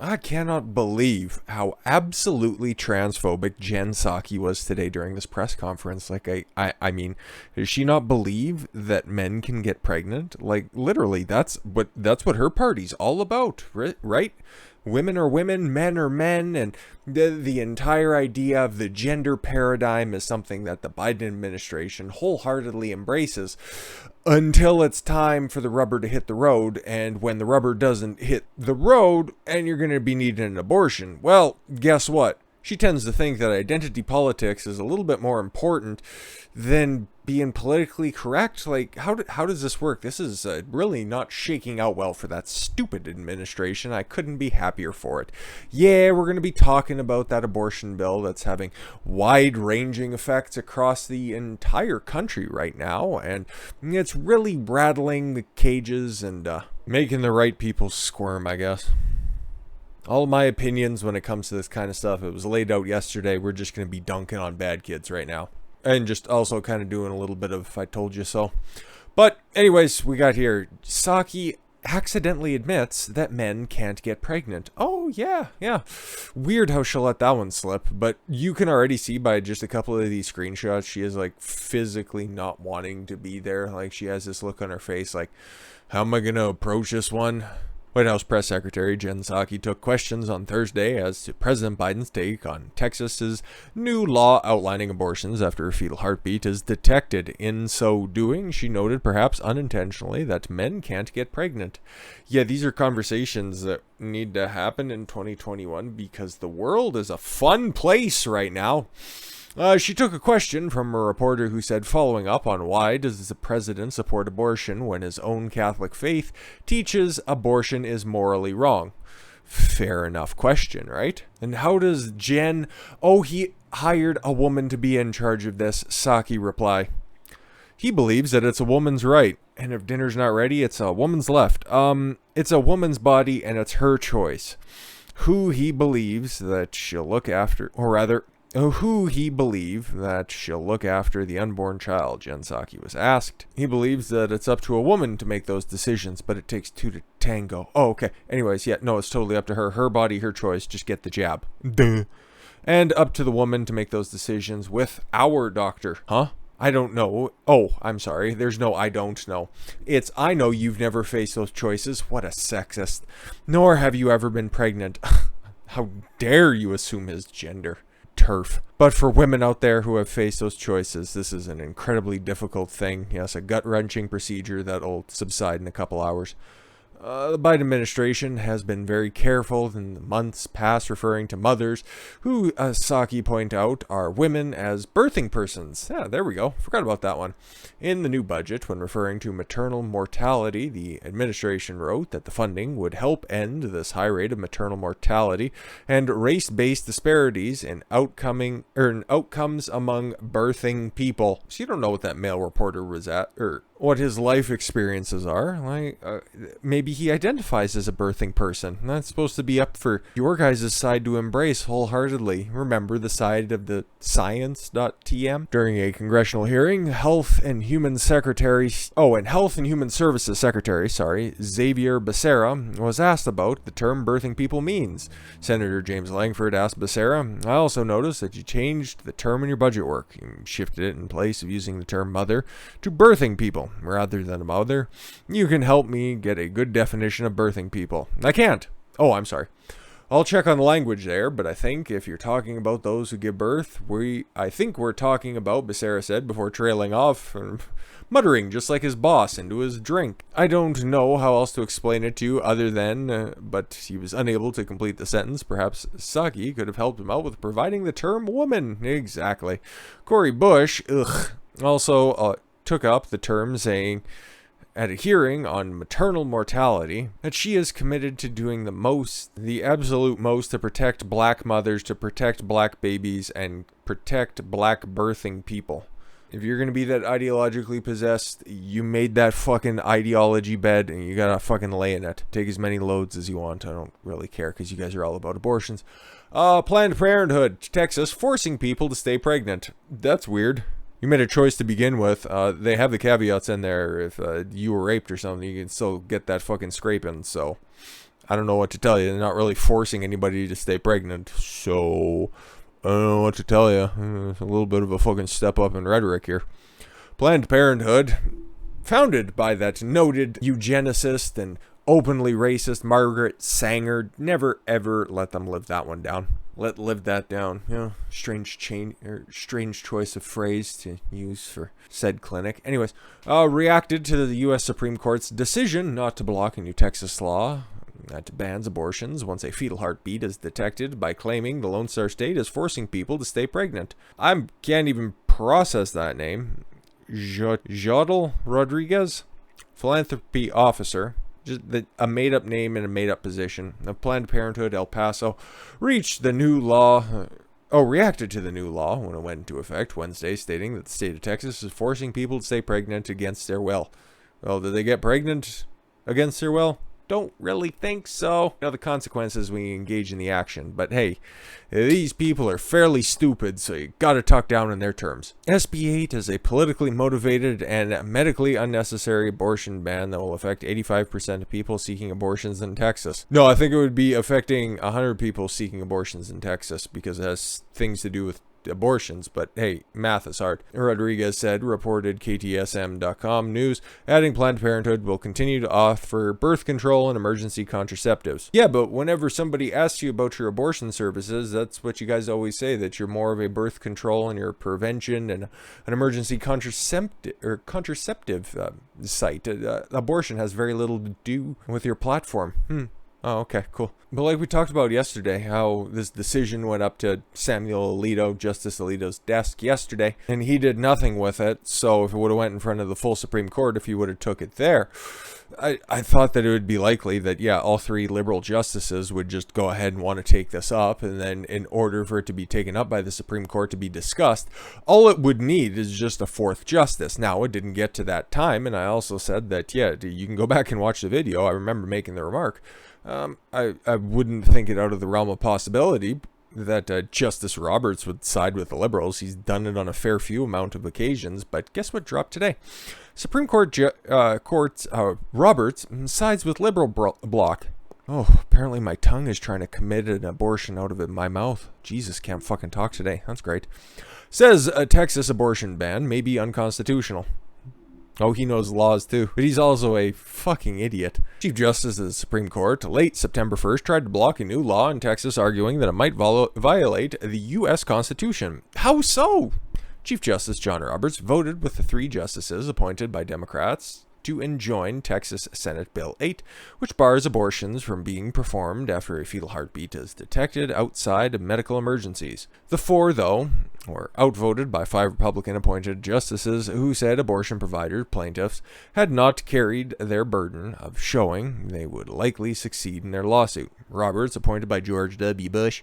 I cannot believe how absolutely transphobic Jen Psaki was today during this press conference. Like, I mean, does she not believe that men can get pregnant? Like, literally, that's what her party's all about, right? Women are women, men are men, and the entire idea of the gender paradigm is something that the Biden administration wholeheartedly embraces until it's time for the rubber to hit the road, and when the rubber doesn't hit the road and you're going to be needing an abortion, well, guess what? She tends to think that identity politics is a little bit more important than being politically correct. Like, how does this work? This is really not shaking out well for that stupid administration. I couldn't be happier for it. Yeah, we're going to be talking about that abortion bill that's having wide-ranging effects across the entire country right now, and it's really rattling the cages and making the right people squirm, I guess. All my opinions when it comes to this kind of stuff, it was laid out yesterday. We're just going to be dunking on bad kids right now. And just also kind of doing a little bit of I told you so. But anyways, we got here. Psaki accidentally admits that men can't get pregnant. Oh, yeah. Weird how she'll let that one slip. But you can already see by just a couple of these screenshots, she is like physically not wanting to be there. Like she has this look on her face like, how am I going to approach this one? White House Press Secretary Jen Psaki took questions on Thursday as to President Biden's take on Texas's new law outlining abortions after a fetal heartbeat is detected. In so doing, she noted, perhaps unintentionally, that men can't get pregnant. Yeah, these are conversations that need to happen in 2021 because the world is a fun place right now. She took a question from a reporter who said, following up on why does the president support abortion when his own Catholic faith teaches abortion is morally wrong? Fair enough question, right? And how does Jen, he hired a woman to be in charge of this, Psaki reply? He believes that it's a woman's right, and if dinner's not ready, it's a woman's left. It's a woman's body, and it's her choice. Who he believes that she'll look after, or rather, who he believe that she'll look after the unborn child, Jen Psaki was asked. He believes that it's up to a woman to make those decisions, but it takes two to tango. Oh, okay. Anyways, yeah, no, it's totally up to her. Her body, her choice. Just get the jab. Duh. And up to the woman to make those decisions with our doctor. Huh? I don't know. Oh, I'm sorry. There's no I don't know. It's I know you've never faced those choices. What a sexist. Nor have you ever been pregnant. How dare you assume his gender. TERF. But for women out there who have faced those choices, this is an incredibly difficult thing. Yes, a gut-wrenching procedure that'll subside in a couple hours. The Biden administration has been very careful in the months past referring to mothers who, as Psaki point out, are women as birthing persons. Yeah, there we go. Forgot about that one. In the new budget, when referring to maternal mortality, the administration wrote that the funding would help end this high rate of maternal mortality and race-based disparities in outcomes among birthing people. So you don't know what that male reporter was at, or what his life experiences are. Like, maybe he identifies as a birthing person. That's supposed to be up for your guys' side to embrace wholeheartely. Remember the side of the science.tm? During a congressional hearing, Health and Human Services Secretary, Xavier Becerra, was asked about the term birthing people means. Senator James Langford asked Becerra, I also noticed that you changed the term in your budget work. You shifted it in place of using the term mother to birthing people rather than a mother. You can help me get a good definition of birthing people. I can't. Oh, I'm sorry. I'll check on the language there, but I think if you're talking about those who give birth, I think we're talking about, Becerra said before trailing off and muttering just like his boss into his drink. I don't know how else to explain it to you other than, but he was unable to complete the sentence. Perhaps Psaki could have helped him out with providing the term woman. Exactly. Cori Bush, also took up the term, saying at a hearing on maternal mortality that she is committed to doing the absolute most to protect black mothers, to protect black babies, and protect black birthing people. If you're going to be that ideologically possessed, you made that fucking ideology bed and you gotta fucking lay in it. Take as many loads as you want. I don't really care because you guys are all about abortions. Planned Parenthood, Texas, forcing people to stay pregnant. That's weird. You made a choice to begin with. They have the caveats in there. If you were raped or something, you can still get that fucking scraping. So I don't know what to tell you. They're not really forcing anybody to stay pregnant. So, I don't know what to tell you. It's a little bit of a fucking step up in rhetoric here. Planned Parenthood, founded by that noted eugenicist and openly racist Margaret Sanger, never ever let them live that one down. Live that down. You know, strange choice of phrase to use for said clinic. Anyways, reacted to the U.S. Supreme Court's decision not to block a new Texas law that bans abortions once a fetal heartbeat is detected by claiming the Lone Star State is forcing people to stay pregnant. I can't even process that name. Jodel Rodriguez, philanthropy officer, just a made-up name and a made-up position of Planned Parenthood El Paso, reacted to the new law when it went into effect Wednesday, stating that the state of Texas is forcing people to stay pregnant against their will. Well, did they get pregnant against their will? Don't really think so. You know the consequences when you engage in the action. But hey, these people are fairly stupid, so you gotta talk down in their terms. SB 8 is a politically motivated and medically unnecessary abortion ban that will affect 85% of people seeking abortions in Texas. No, I think it would be affecting 100 people seeking abortions in Texas because it has things to do with abortions, but hey, math is hard. Rodriguez said, reported KTSM.com News, adding Planned Parenthood will continue to offer birth control and emergency contraceptives. Yeah, but whenever somebody asks you about your abortion services, that's what you guys always say, that you're more of a birth control and your prevention and an emergency contraceptive site. Abortion has very little to do with your platform. Oh, okay, cool. But like we talked about yesterday, how this decision went up to Samuel Alito, Justice Alito's desk yesterday, and he did nothing with it. So if it would have went in front of the full Supreme Court, if he would have took it there, I thought that it would be likely that, yeah, all three liberal justices would just go ahead and want to take this up, and then in order for it to be taken up by the Supreme Court to be discussed, all it would need is just a fourth justice. Now, it didn't get to that time, and I also said that, yeah, you can go back and watch the video. I remember making the remark. I wouldn't think it out of the realm of possibility that Justice Roberts would side with the liberals. He's done it on a fair few amount of occasions, but guess what dropped today? Supreme Court Roberts sides with liberal bloc. Oh, apparently my tongue is trying to commit an abortion out of my mouth. Jesus, can't fucking talk today. That's great. Says a Texas abortion ban may be unconstitutional. Oh, he knows laws too, but he's also a fucking idiot. Chief Justice of the Supreme Court, late September 1st, tried to block a new law in Texas, arguing that it might violate the U.S. Constitution. How so? Chief Justice John Roberts voted with the three justices appointed by Democrats to enjoin Texas Senate Bill 8, which bars abortions from being performed after a fetal heartbeat is detected outside of medical emergencies. The four, though, were outvoted by 5 Republican-appointed justices who said abortion provider plaintiffs had not carried their burden of showing they would likely succeed in their lawsuit. Roberts, appointed by George W. Bush,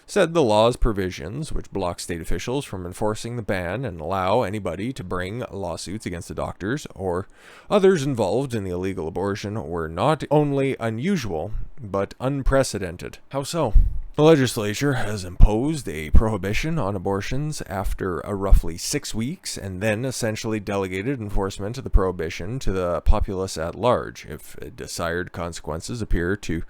said the law's provisions, which block state officials from enforcing the ban and allow anybody to bring lawsuits against the doctors or others involved in the illegal abortion, were not only unusual, but unprecedented. How so? The legislature has imposed a prohibition on abortions after roughly 6 weeks, and then essentially delegated enforcement of the prohibition to the populace at large, if desired consequences appear to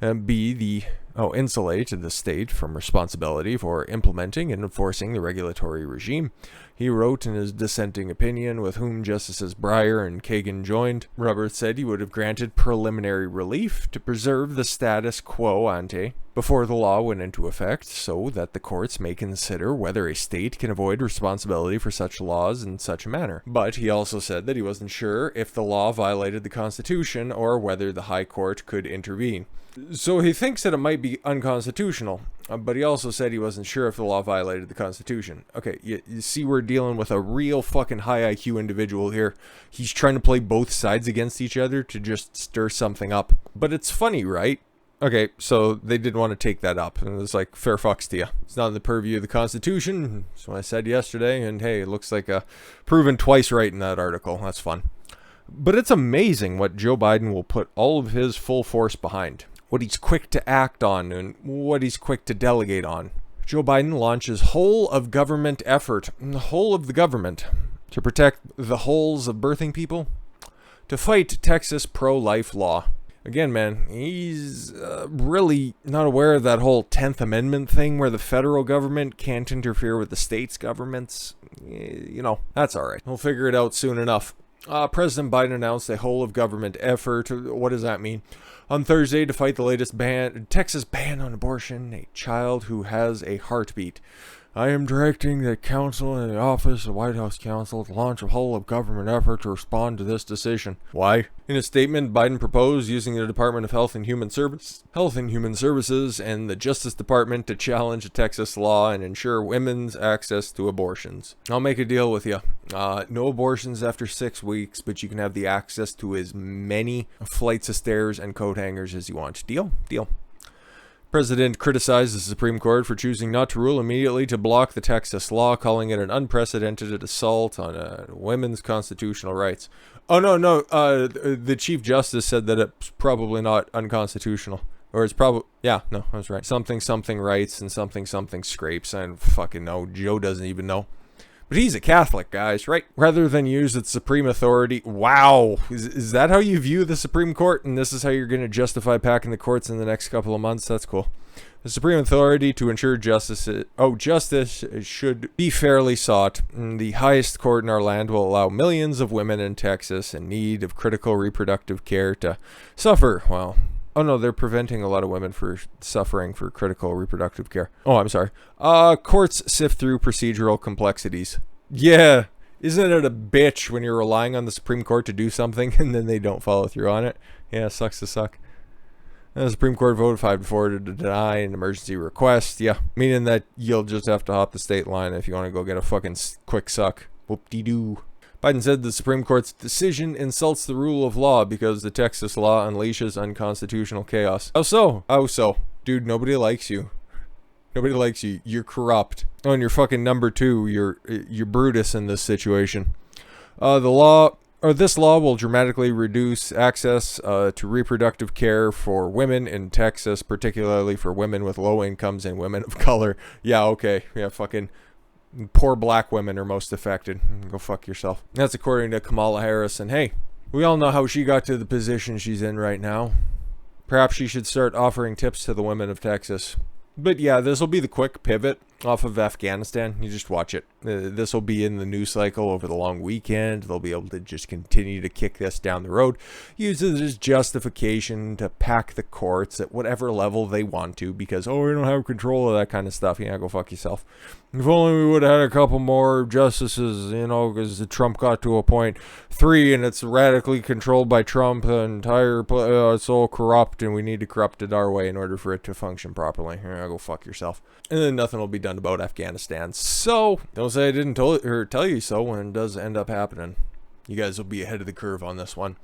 insulate the state from responsibility for implementing and enforcing the regulatory regime. He wrote in his dissenting opinion, with whom Justices Breyer and Kagan joined. Roberts said he would have granted preliminary relief to preserve the status quo ante before the law went into effect, so that the courts may consider whether a state can avoid responsibility for such laws in such a manner. But he also said that he wasn't sure if the law violated the Constitution or whether the High Court could intervene. So he thinks that it might be unconstitutional, but he also said he wasn't sure if the law violated the Constitution. Okay, you see, we're dealing with a real fucking high IQ individual here. He's trying to play both sides against each other to just stir something up. But it's funny, right? Okay, so they did want to take that up, and it was like, fair fucks to you. It's not in the purview of the Constitution. That's what I said yesterday, and hey, it looks like proven twice right in that article. That's fun. But it's amazing what Joe Biden will put all of his full force behind. What he's quick to act on and what he's quick to delegate on. Joe Biden launches whole of government effort, the whole of the government, to protect the wholes of birthing people, to fight Texas pro-life law. Again, man, he's really not aware of that whole 10th Amendment thing where the federal government can't interfere with the states' governments. You know, that's all right. We'll figure it out soon enough. President Biden announced a whole-of-government effort. What does that mean? On Thursday, to fight the latest Texas ban on abortion, a child who has a heartbeat. I am directing the council and the office of the White House counsel to launch a whole-of-government effort to respond to this decision. Why? In a statement, Biden proposed using the Department of Health and Human Services and the Justice Department to challenge a Texas law and ensure women's access to abortions. I'll make a deal with you. No abortions after 6 weeks, but you can have the access to as many flights of stairs and coat hangers as you want. Deal? Deal. President criticized the Supreme Court for choosing not to rule immediately to block the Texas law, calling it an unprecedented assault on women's constitutional rights. Oh, no. The Chief Justice said that it's probably not unconstitutional. Or it's probably... Yeah, no, I was right. Something rights and something scrapes. I don't fucking know. Joe doesn't even know. But he's a Catholic, guys, right? Rather than use its supreme authority. Wow. Is that how you view the Supreme Court? And this is how you're going to justify packing the courts in the next couple of months? That's cool. The supreme authority to ensure justice should be fairly sought. The highest court in our land will allow millions of women in Texas in need of critical reproductive care to suffer. Well... Oh, no, they're preventing a lot of women from suffering for critical reproductive care. Oh, I'm sorry. Courts sift through procedural complexities. Yeah. Isn't it a bitch when you're relying on the Supreme Court to do something and then they don't follow through on it? Yeah, sucks to suck. The Supreme Court voted 5-4 to deny an emergency request. Yeah, meaning that you'll just have to hop the state line if you want to go get a fucking quick suck. Whoop-de-doo. Biden said the Supreme Court's decision insults the rule of law because the Texas law unleashes unconstitutional chaos. How so? How so? Dude, nobody likes you. Nobody likes you. You're corrupt. Oh, and you're fucking number two. You're Brutus in this situation. This law will dramatically reduce access to reproductive care for women in Texas, particularly for women with low incomes and women of color. Yeah, okay. Yeah, fucking... Poor black women are most affected. Go fuck yourself. That's according to Kamala Harris. And hey, we all know how she got to the position she's in right now. Perhaps she should start offering tips to the women of Texas. But yeah, this will be the quick pivot off of Afghanistan. You just watch it. This will be in the news cycle over the long weekend. They'll be able to just continue to kick this down the road. Use it as justification to pack the courts at whatever level they want to because, oh, we don't have control of that kind of stuff. Yeah, go fuck yourself. If only we would have had a couple more justices, you know, because Trump got to appoint 3 and it's radically controlled by Trump. The entire, it's all corrupt and we need to corrupt it our way in order for it to function properly. Yeah, go fuck yourself. And then nothing will be done about Afghanistan. So, don't say I didn't tell you so when it does end up happening. You guys will be ahead of the curve on this one.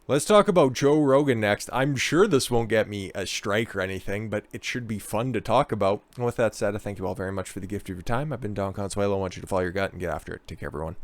Let's talk about Joe Rogan next. I'm sure this won't get me a strike or anything, but it should be fun to talk about. And with that said, I thank you all very much for the gift of your time. I've been Don Consuelo. I want you to follow your gut and get after it. Take care, everyone.